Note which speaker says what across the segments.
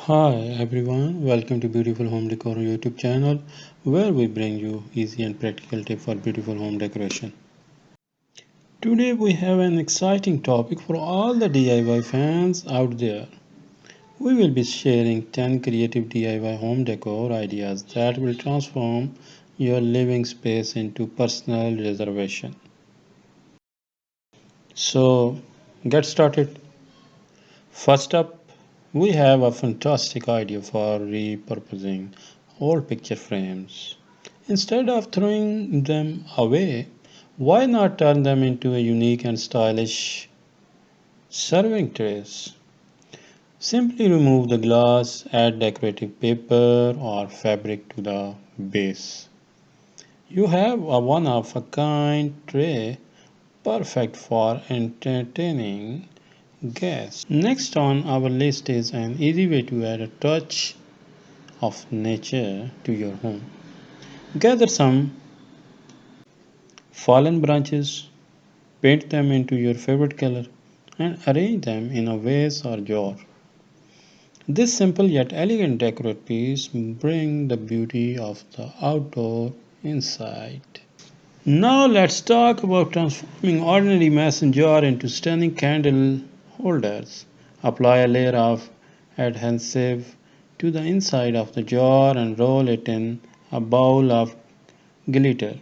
Speaker 1: Hi everyone, welcome to Beautiful Home Decor YouTube channel where we bring you easy and practical tips for beautiful home decoration. Today we have an exciting topic for all the DIY fans out there. We will be sharing 10 creative DIY home decor ideas that will transform your living space into personal reservation. So, get started. First up, we have a fantastic idea for repurposing old picture frames. Instead of throwing them away, why not turn them into a unique and stylish serving trays? Simply remove the glass, add decorative paper or fabric to the base. You have a one of a kind tray perfect for entertaining guests. Next on our list is an easy way to add a touch of nature to your home. Gather some fallen branches, paint them into your favorite color, and arrange them in a vase or jar. This simple yet elegant decorative piece brings the beauty of the outdoor inside. Now let's talk about transforming ordinary mason jar into stunning candle holders. Apply a layer of adhesive to the inside of the jar and roll it in a bowl of glitter.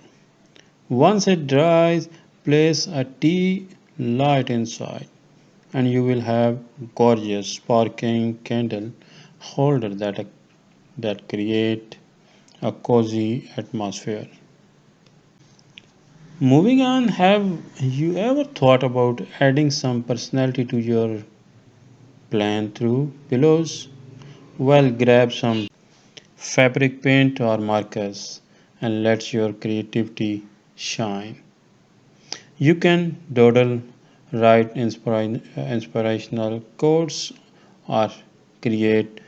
Speaker 1: Once it dries, place a tea light inside and you will have gorgeous sparkling candle holder that create a cozy atmosphere. Moving on, have you ever thought about adding some personality to your plan through pillows? Well, grab some fabric paint or markers and let your creativity shine. You can doodle, write inspirational quotes, or create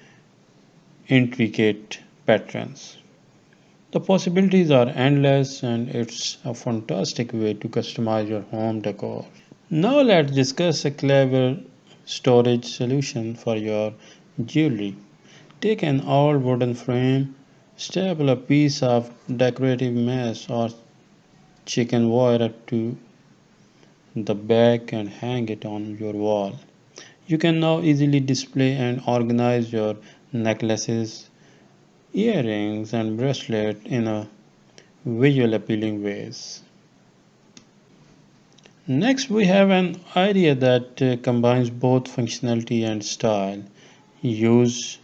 Speaker 1: intricate patterns. The possibilities are endless and it's a fantastic way to customize your home decor. Now let's discuss a clever storage solution for your jewelry. Take an old wooden frame, staple a piece of decorative mesh or chicken wire to the back and hang it on your wall. You can now easily display and organize your necklaces, earrings, and bracelets in a visual appealing ways. Next, we have an idea that combines both functionality and style. Use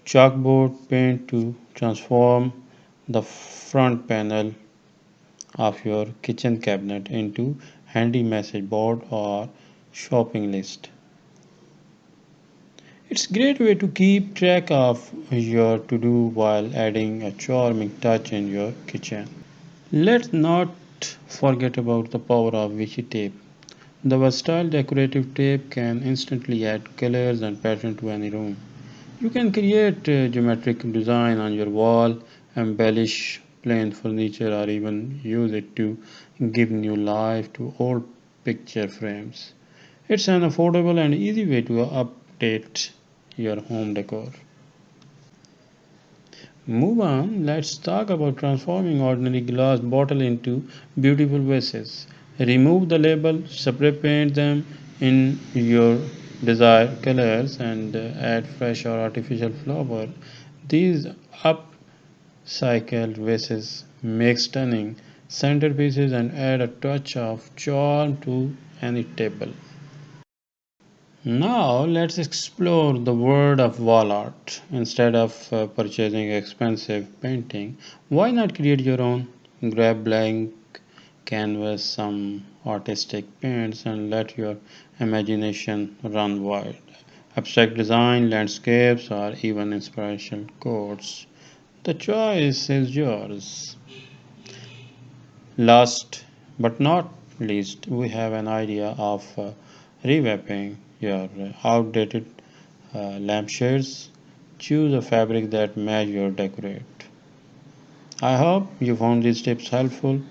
Speaker 1: chalkboard paint to transform the front panel of your kitchen cabinet into handy message board or shopping list. It's a great way to keep track of your to-do while adding a charming touch in your kitchen. Let's not forget about the power of Vichy tape. The versatile decorative tape can instantly add colors and pattern to any room. You can create geometric design on your wall, embellish plain furniture, or even use it to give new life to old picture frames. It's an affordable and easy way to update your home decor. Move on, let's talk about transforming ordinary glass bottle into beautiful vases. Remove the label, spray paint them in your desired colors and add fresh or artificial flower. These upcycled vases make stunning centerpieces and add a touch of charm to any table. Now let's explore the world of wall art. Instead of purchasing expensive painting, why not create your own? Grab blank canvas, some artistic paints, and let your imagination run wild. Abstract design, landscapes, or even inspirational quotes. The choice is yours. Last but not least, we have an idea of revamping your outdated lampshades. Choose a fabric that match your decorate. I hope you found these tips helpful.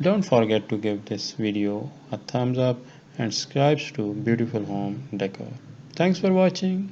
Speaker 1: Don't forget to give this video a thumbs up and subscribe to Beautiful Home Decor. Thanks for watching.